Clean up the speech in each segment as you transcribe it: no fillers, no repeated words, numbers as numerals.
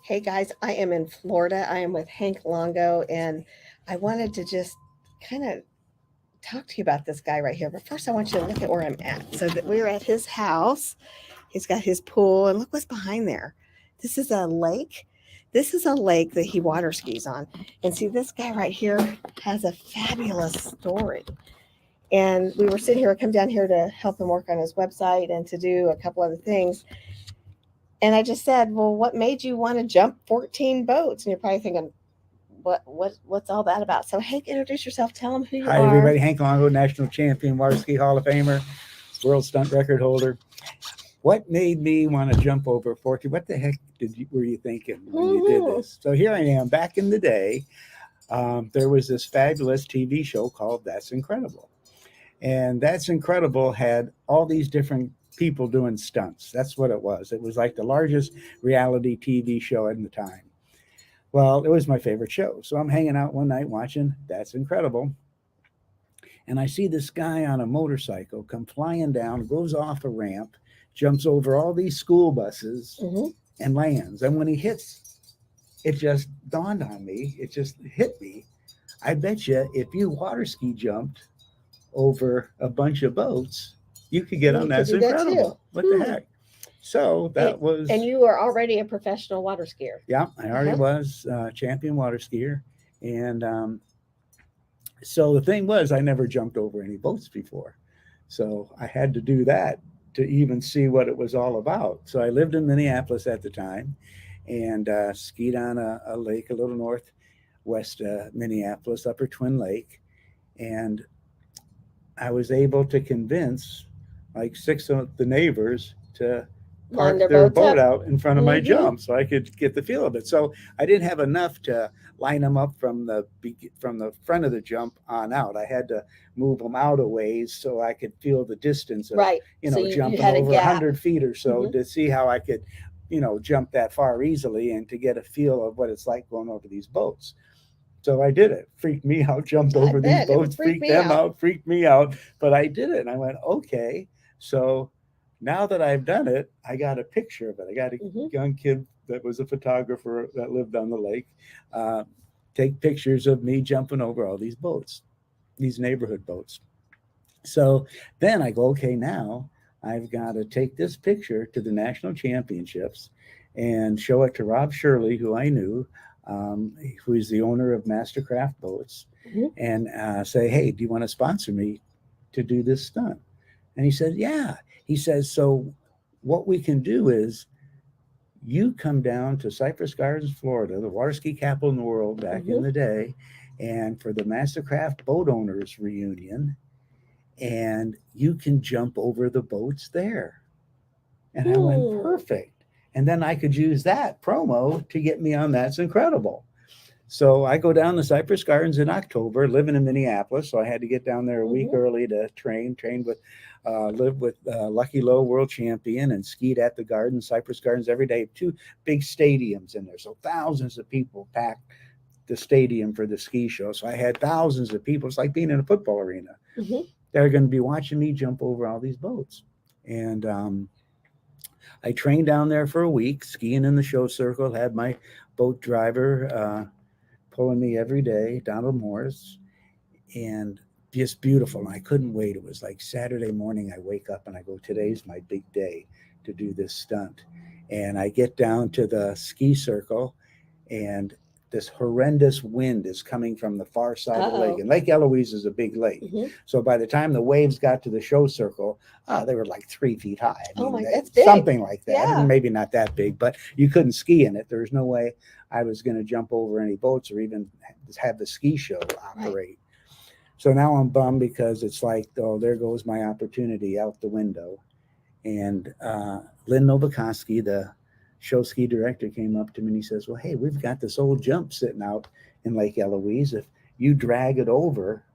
Hey guys, I am in Florida. I am with Hank Longo, and I wanted to just kind of talk to you about this guy right here. But first, I want you to look at where I'm at. So that we're at his house. He's got his pool, and look what's behind there. This is a lake. This is a lake that he water skis on. And see, this guy right here has a fabulous story. And we were sitting here, I come down here to help him work on his website and to do a couple other things. And I just said, "Well, what made you want to jump 14 boats?" And you're probably thinking, what's all that about? So, Hank, introduce yourself. Tell them who you Hi, are. everybody. Hank Longo, national champion, water ski Hall of Famer, world stunt record holder. What made me want to jump over 14? What the heck were you thinking when you did this? So here I am. Back in the day, there was this fabulous TV show called That's Incredible. And That's Incredible had all these different people doing stunts. That's what it was. It was like the largest reality TV show at the time. Well, it was my favorite show. So I'm hanging out one night watching That's Incredible. And I see this guy on a motorcycle come flying down, goes off a ramp, jumps over all these school buses, and lands. And when he hits, it just dawned on me. It just hit me. I bet you if you water ski jumped over a bunch of boats, you could get You on could That's do that too. Incredible. What the heck? So that was. And you are already a professional water skier. Yeah, I already was champion water skier. And so the thing was, I never jumped over any boats before. So I had to do that to even see what it was all about. So I lived in Minneapolis at the time and skied on a lake a little northwest Minneapolis, Upper Twin Lake. And I was able to convince like 6 of the neighbors to Line park their their boats boat up. out in front of my jump so I could get the feel of it. So I didn't have enough to line them up from the front of the jump on out. I had to move them out a ways so I could feel the distance of Right. So you jumping had a over gap. 100 feet or so to see how I could jump that far easily and to get a feel of what it's like going over these boats. So I did it. Freaked me out, jumped I over these bet. It would boats, freak freaked me them out. out, freaked me out. But I did it. And I went, okay. So now that I've done it, I got a picture of it. I got a young kid that was a photographer that lived on the lake uh, take pictures of me jumping over all these boats, these neighborhood boats. So then I go, okay, now I've got to take this picture to the national championships and show it to Rob Shirley, who I knew, who is the owner of Mastercraft Boats, and say, hey, do you want to sponsor me to do this stunt? And he said, yeah. He says, so what we can do is you come down to Cypress Gardens, Florida, the water ski capital in the world back in the day, and for the Mastercraft Boat Owners reunion, and you can jump over the boats there. And I went, perfect. And then I could use that promo to get me on That's Incredible. So I go down to Cypress Gardens in October, living in Minneapolis. So I had to get down there a week early to train with, live with Lucky Lowe, world champion, and skied at the garden, Cypress Gardens every day. 2 big stadiums in there. So thousands of people packed the stadium for the ski show. So I had thousands of people. It's like being in a football arena. They're going to be watching me jump over all these boats. And I trained down there for a week, skiing in the show circle, had my boat driver pulling me every day, Donald Morris, and just beautiful. And I couldn't wait. It was like Saturday morning. I wake up and I go, today's my big day to do this stunt. And I get down to the ski circle, and this horrendous wind is coming from the far side of the lake. And Lake Eloise is a big lake. So by the time the waves got to the show circle, they were like 3 feet high. I mean, that's big. Something like that. Yeah. Maybe not that big, but you couldn't ski in it. There was no way I was going to jump over any boats or even have the ski show operate. Right. So now I'm bummed because it's like, oh, there goes my opportunity out the window. And Lynn Novakoski, the show ski director, came up to me and he says, well, hey, we've got this old jump sitting out in Lake Eloise. If you drag it over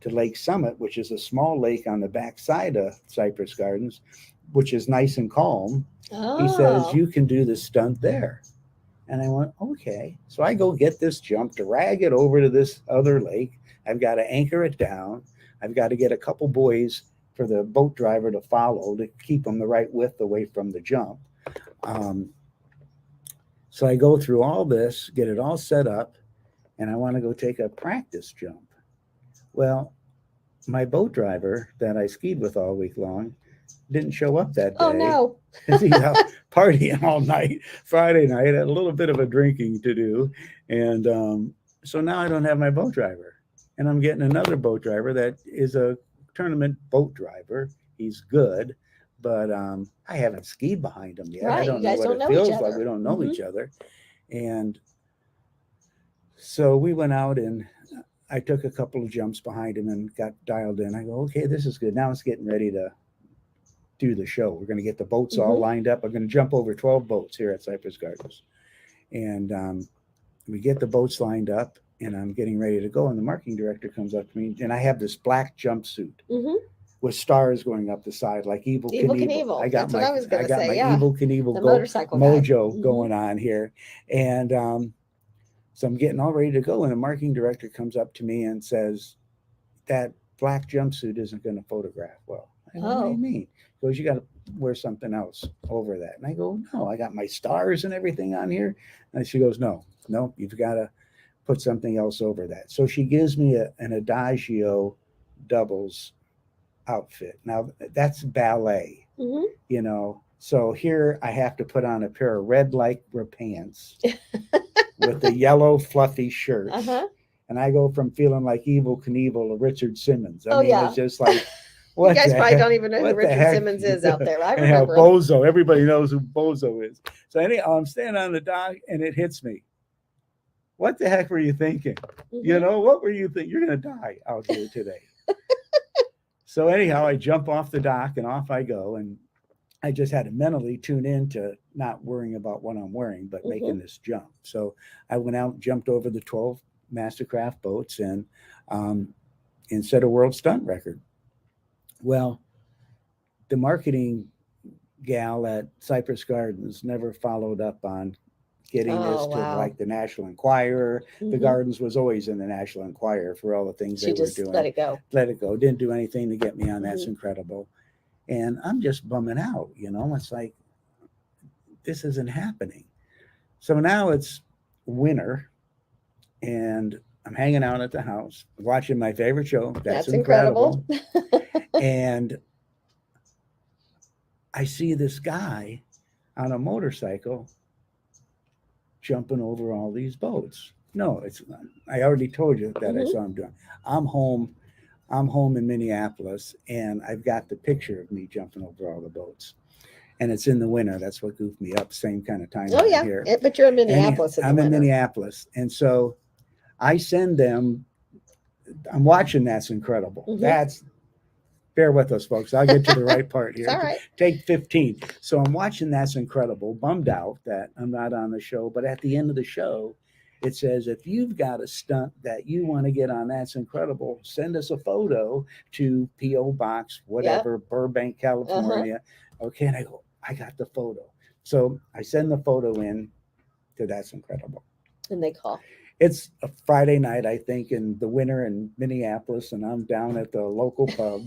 to Lake Summit, which is a small lake on the backside of Cypress Gardens, which is nice and calm, he says, you can do the stunt there. And I went, okay. So I go get this jump, drag it over to this other lake. I've got to anchor it down. I've got to get a couple boys for the boat driver to follow to keep them the right width away from the jump. So I go through all this, get it all set up, and I want to go take a practice jump. Well, my boat driver that I skied with all week long didn't show up that Oh day no. because he's out partying all night. Friday night, had a little bit of a drinking to do, and so now I don't have my boat driver, and I'm getting another boat driver that is a tournament boat driver. He's good, but I haven't skied behind him yet. I Right. You don't know guys what don't it know each feels like. other. We don't know Hmm. each other, and so we went out and I took a couple of jumps behind him and got dialed in. I go, okay, this is good. Now it's getting ready to do the show. We're going to get the boats all Hmm. lined up. I'm going to jump over 12 boats here at Cypress Gardens. And we get the boats lined up and I'm getting ready to go. And the marketing director comes up to me and I have this black jumpsuit Hmm. with stars going up the side like Evil Evil Knievel. Knievel. That's what I was I gonna got say. my Yeah, Evil Knievel the motorcycle guy. mojo Hmm. going on here. And so I'm getting all ready to go. And the marketing director comes up to me and says, that black jumpsuit isn't going to photograph well. I go, what do you Oh. mean? He goes, you got to wear something else over that. And I go, no, I got my stars and everything on here. And she goes, no, you've got to put something else over that. So she gives me an Adagio doubles outfit. Now that's ballet, Hmm. you know. So here I have to put on a pair of red lycra pants with a yellow fluffy shirt. Uh-huh. And I go from feeling like Evil Knievel to Richard Simmons. I Oh mean, yeah. it's just like, You what guys the probably heck? don't even know who What the Richard heck? Simmons is out there. I And how remember him. Bozo, everybody knows who Bozo is. So anyhow, I'm standing on the dock and it hits me. What the heck were you thinking? You Hmm. know, what were you thinking? You're going to die out here today. So anyhow, I jump off the dock and off I go. And I just had to mentally tune in to not worrying about what I'm wearing, but Hmm. making this jump. So I went out and jumped over the 12 Mastercraft boats um, and set a world stunt record. Well, the marketing gal at Cypress Gardens never followed up on getting Oh this to wow. like the National Enquirer. The Hmm. Gardens was always in the National Enquirer for all the things She they were just let doing. it go. Let it go. Didn't do anything to get me on. That's Hmm. incredible. And I'm just bumming out, you know. It's like this isn't happening. So now it's winter and I'm hanging out at the house watching my favorite show. That's That's incredible. incredible. And I see this guy on a motorcycle jumping over all these boats. No, it's I already told you that I Hmm. saw him doing. I'm home. I'm home in Minneapolis, and I've got the picture of me jumping over all the boats. And it's in the winter. That's what goofed me up. Same kind of time Oh that I'm yeah. here. But you're in And Minneapolis in the I'm in winter. Minneapolis, and so I send them. I'm watching. That's incredible. Hmm. That's bear with us, folks. I'll get to the right part It's here. all right. Take 15. So I'm watching That's Incredible, bummed out that I'm not on the show. But at the end of the show, it says, if you've got a stunt that you want to get on That's Incredible, send us a photo to P.O. Box, Yep. whatever, Burbank, Uh-huh. California. Okay. And I go, I got the photo. So I send the photo in to That's Incredible. And they call. It's a Friday night, I think, in the winter in Minneapolis, and I'm down at the local pub.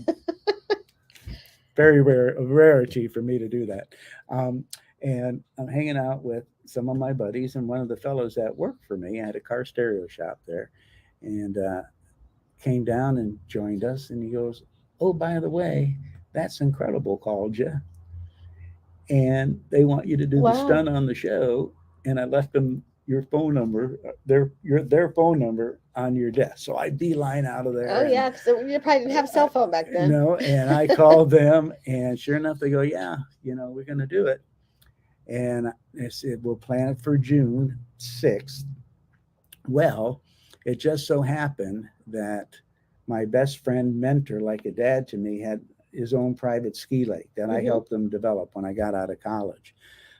Very rare, a rarity for me to do that. Um, and I'm hanging out with some of my buddies, and one of the fellows that worked for me, I had a car stereo shop there, and came down and joined us. And he goes, "Oh, by the way, That's Incredible called you, and they want you to do the Wow. stunt on the show." And I left them your phone number, their phone number on your desk. So I beeline out of Oh there and yeah, because you probably didn't have a cell phone back then. no, and I called them, and sure enough, they go, "Yeah, we're going to do it." And I said, "We'll plan it for June 6th." Well, it just so happened that my best friend, mentor, like a dad to me, had his own private ski lake that I Hmm. helped him develop when I got out of college.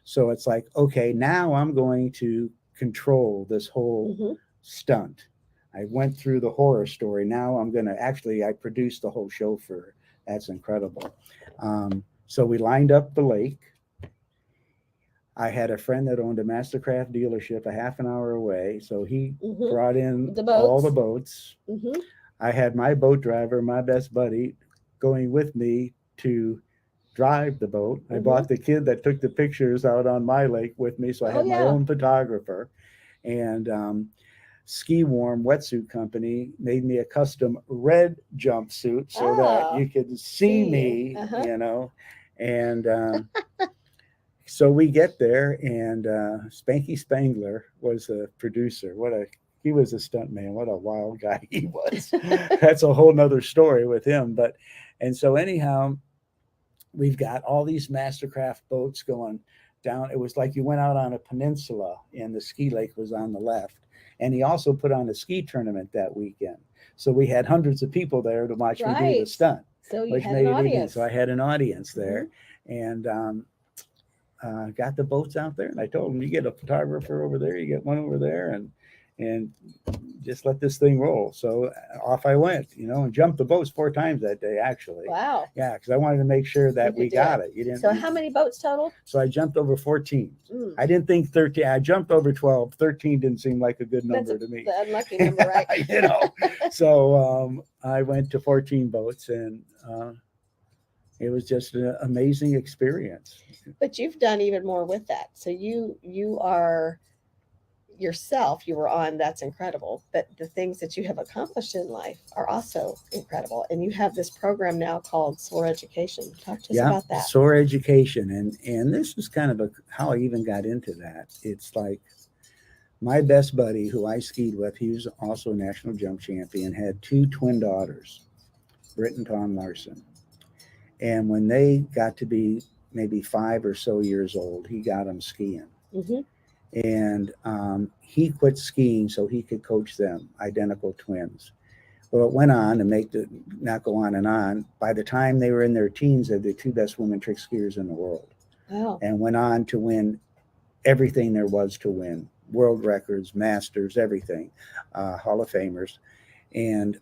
So it's like, okay, now I'm going to control this whole Hmm. stunt. I went through the horror story. Now I'm going to actually, I produced the whole show for That's Incredible. So we lined up the lake. I had a friend that owned a Mastercraft dealership a half an hour away. So he Hmm. brought in The all the boats. boats. Hmm. I had my boat driver, my best buddy, going with me to drive the boat. I bought the kid that took the pictures out on my lake with me, so I had my own photographer. And Ski Warm Wetsuit Company made me a custom red jumpsuit so that you could see me, you know. And so we get there, and Spanky Spangler was a producer. He was a stunt man. What a wild guy he was. That's a whole nother story with him. And so anyhow, we've got all these Mastercraft boats going down. It was like you went out on a peninsula and the ski lake was on the left. And he also put on a ski tournament that weekend. So we had hundreds of people there to watch me do the stunt. So you had an audience. So I had an audience there. And got the boats out there. And I told him, you get a photographer over there, you get one over there, and just let this thing roll. So off I went, you know, and jumped the boats 4 times that day, actually. Wow. Yeah, because I wanted to make sure that we got it. You didn't. So how many boats total? So I jumped over 14. I didn't think 13. I jumped over 12. 13 didn't seem like a good number to me. The unlucky number, right? You know. So I went to 14 boats, and it was just an amazing experience. But you've done even more with that. So you are yourself, you were on That's Incredible, but the things that you have accomplished in life are also incredible. And you have this program now called SOAR Education. Talk to us about that. SOAR Education. And this is kind of how I even got into that. It's like my best buddy who I skied with, he was also a national jump champion, had 2 twin daughters, Britt and Tom Larson. And when they got to be maybe 5 or so years old, he got them skiing. And he quit skiing so he could coach them, identical twins. Well, it went on to not go on and on. By the time they were in their teens, they're the 2 best women trick skiers in the world. Wow. And went on to win everything there was to win, world records, masters, everything, Hall of Famers. And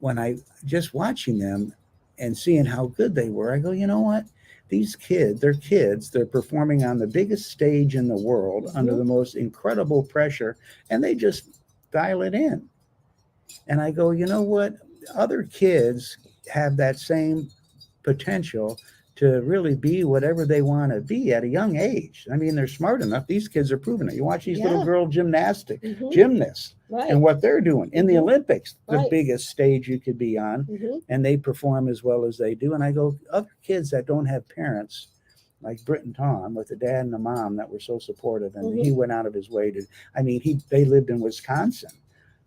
when I just watching them and seeing how good they were, I go, you know what? These kids, they're performing on the biggest stage in the world under the most incredible pressure, and they just dial it in. And I go, you know what? Other kids have that same potential to really be whatever they want to be at a young age. I mean, they're smart enough. These kids are proving it. You watch these little girl gymnasts, and what they're doing in the Olympics, the biggest stage you could be on, and they perform as well as they do. And I go, other kids that don't have parents like Britt and Tom with a dad and a mom that were so supportive, and he went out of his way to, they lived in Wisconsin.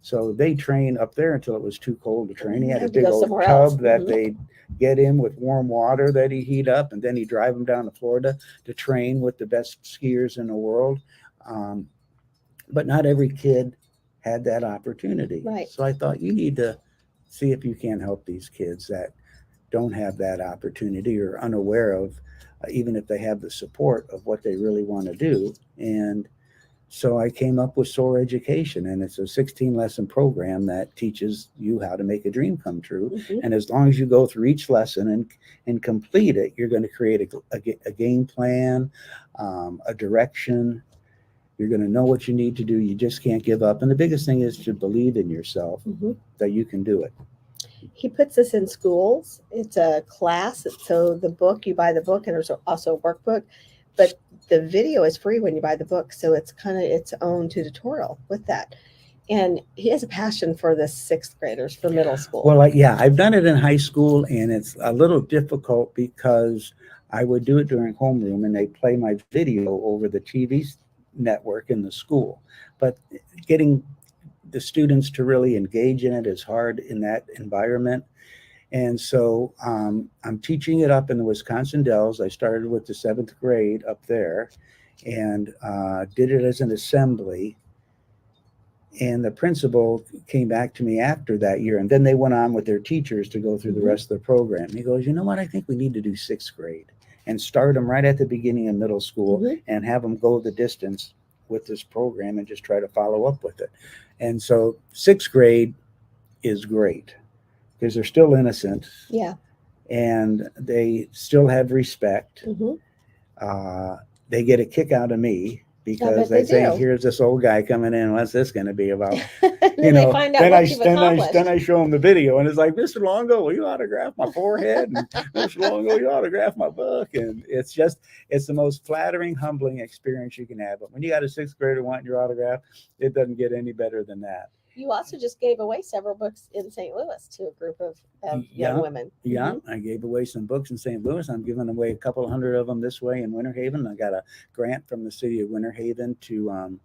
So they trained up there until it was too cold to train. He had a big old tub that they'd get in with warm water that he'd heat up, and then he'd drive them down to Florida to train with the best skiers in the world. But not every kid had that opportunity. Right. So I thought, you need to see if you can help these kids that don't have that opportunity or unaware of, even if they have the support of what they really want to do. And so I came up with SOAR Education, and it's a 16-lesson program that teaches you how to make a dream come true. And as long as you go through each lesson and complete it, you're going to create a game plan, a direction. You're going to know what you need to do. You just can't give up. And the biggest thing is to believe in yourself that you can do it. He puts this in schools. It's a class. So the book, you buy the book, and there's also a workbook. But the video is free when you buy the book, so it's kind of its own tutorial with that. And he has a passion for the 6th graders for middle school. Well, I've done it in high school, and it's a little difficult because I would do it during homeroom, and they play my video over the TV network in the school. But getting the students to really engage in it is hard in that environment. And so I'm teaching it up in the Wisconsin Dells. I started with the 7th grade up there and did it as an assembly. And the principal came back to me after that year. And then they went on with their teachers to go through the rest of the program. He goes, you know what? I think we need to do 6th grade and start them right at the beginning of middle school and have them go the distance with this program and just try to follow up with it. And so 6th grade is great, because they're still innocent. Yeah. And they still have respect. They get a kick out of me because they they say, do. here's this old guy coming in. What's this going to be about? Then they find out then what you've accomplished. then I show them the video, and it's like, Mr. Longo, will you autograph my forehead? And Mr. Longo, will you autograph my book? And it's the most flattering, humbling experience you can have. But when you got a sixth grader wanting your autograph, it doesn't get any better than that. You also just gave away several books in St. Louis to a group of young women. Yeah, Mm-hmm. I gave away some books in St. Louis. I'm giving away a couple hundred of them this way in Winter Haven. I got a grant from the city of Winter Haven to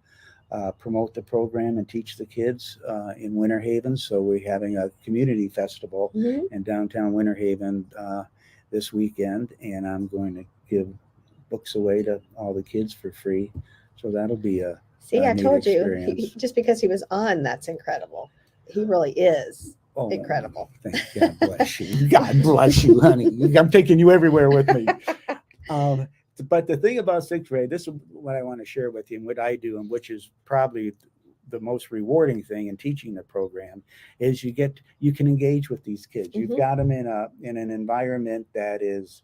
promote the program and teach the kids in Winter Haven. So we're having a community festival in downtown Winter Haven this weekend, and I'm going to give books away to all the kids for free. So that'll be a See, I told you, just because he was on, that's incredible. He really is incredible. God bless you. God bless you, honey. I'm taking you everywhere with me. But the thing about sixth grade, this is what I want to share with you and what I do, and which is probably the most rewarding thing in teaching the program, is you can engage with these kids. You've got them in an environment that is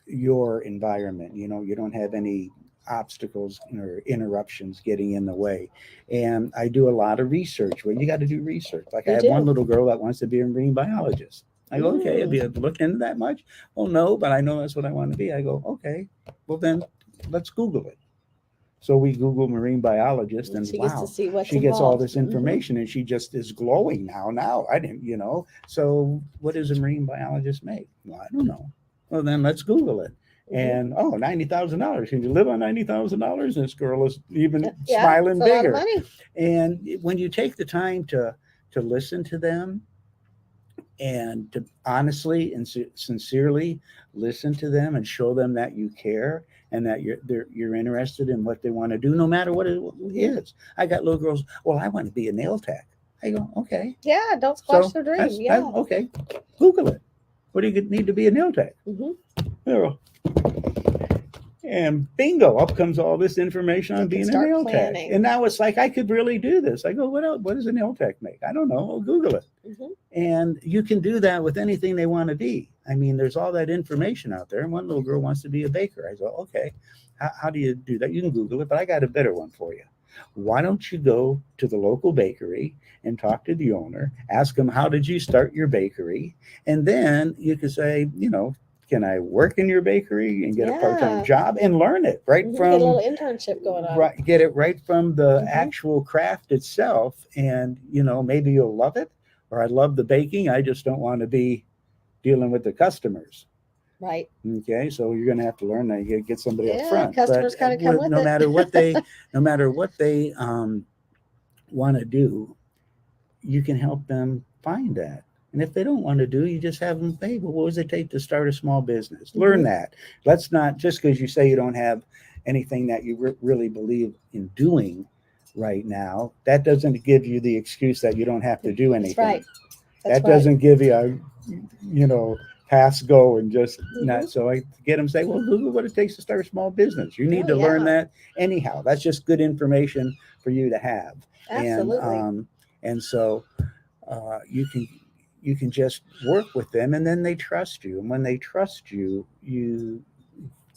your environment. You don't have any obstacles or interruptions getting in the way. And I do a lot of research. Well, you got to do research. Like I have one little girl that wants to be a marine biologist. I go, okay, have you looked into that much? Well, no, but I know that's what I want to be. I go, okay, well then let's Google it. So we Google marine biologist, and she wow, gets to see what's she gets involved. all this information, and she just is glowing now. Now I didn't, So what does a marine biologist make? Well, I don't know. Well, then let's Google it. And $90,000. Can you live on $90,000? And this girl is even smiling bigger. A lot of money. And when you take the time to listen to them and to honestly and sincerely listen to them and show them that you care and that you're interested in what they want to do, no matter what it is. I got little girls, well, I want to be a nail tech. I go, okay. Yeah, don't squash their dream. Okay, Google it. What do you need to be a nail tech? And bingo, up comes all this information on being a nail tech. And now it's like, I could really do this. I go, what else? What does a nail tech make? I don't know. I'll Google it. And you can do that with anything they want to be. I mean, there's all that information out there. And one little girl wants to be a baker. I go, okay, how do you do that? You can Google it, but I got a better one for you. Why don't you go to the local bakery and talk to the owner, ask them, how did you start your bakery? And then you can say, can I work in your bakery and get a part-time job and learn it from get a little internship going on? Right, get it right from the actual craft itself, and maybe you'll love it. Or I love the baking. I just don't want to be dealing with the customers. Right. Okay, so you're going to have to learn that. You get somebody up front. Customers kind of come with no it. matter what they want to do, you can help them find that. And if they don't want to do, you just have them, hey, well, what does it take to start a small business? Learn that. Let's not, just because you say you don't have anything that you really believe in doing right now, that doesn't give you the excuse that you don't have to do anything. That's right. That doesn't give you a, pass go and just not. So I get them say, well, Google what it takes to start a small business. You need to learn that anyhow. That's just good information for you to have. Absolutely. And so you can just work with them, and then they trust you. And when they trust you, you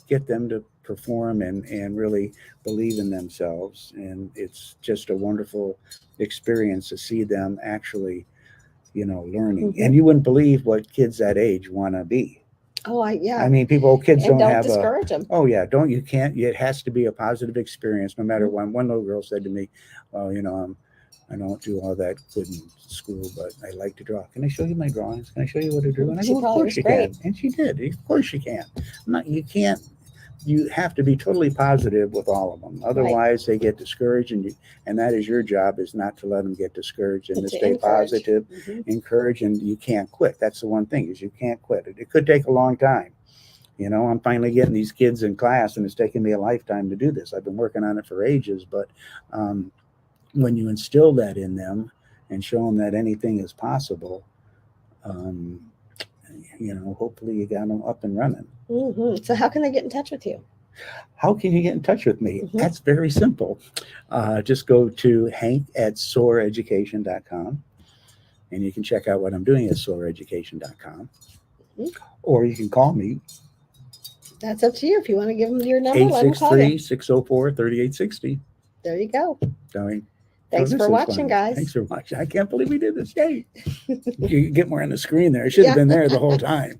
get them to perform and really believe in themselves. And it's just a wonderful experience to see them actually, learning. And you wouldn't believe what kids that age want to be. Oh, I mean, kids don't have discourage them. Oh yeah, you can't. It has to be a positive experience, no matter what. One little girl said to me, well, I don't do all that good in school, but I like to draw. Can I show you my drawings? Can I show you what to do? And I go, of course you can. And she did. Of course you can. You can't. You have to be totally positive with all of them. Otherwise, they get discouraged, and that is your job, is not to let them get discouraged and to stay positive, encourage, and you can't quit. That's the one thing, is you can't quit. It could take a long time. I'm finally getting these kids in class, and it's taken me a lifetime to do this. I've been working on it for ages, but when you instill that in them and show them that anything is possible, hopefully you got them up and running. So how can they get in touch with you? How can you get in touch with me? That's very simple. Just go to hank@soareducation.com, and you can check out what I'm doing at soareducation.com. Or you can call me That's up to you. If you want to give them your number, let them call you. 863-604-3860. There you go. Going. Thanks for watching, guys. Thanks for watching. I can't believe we did this. Yay. You get more on the screen there. I should have been there the whole time.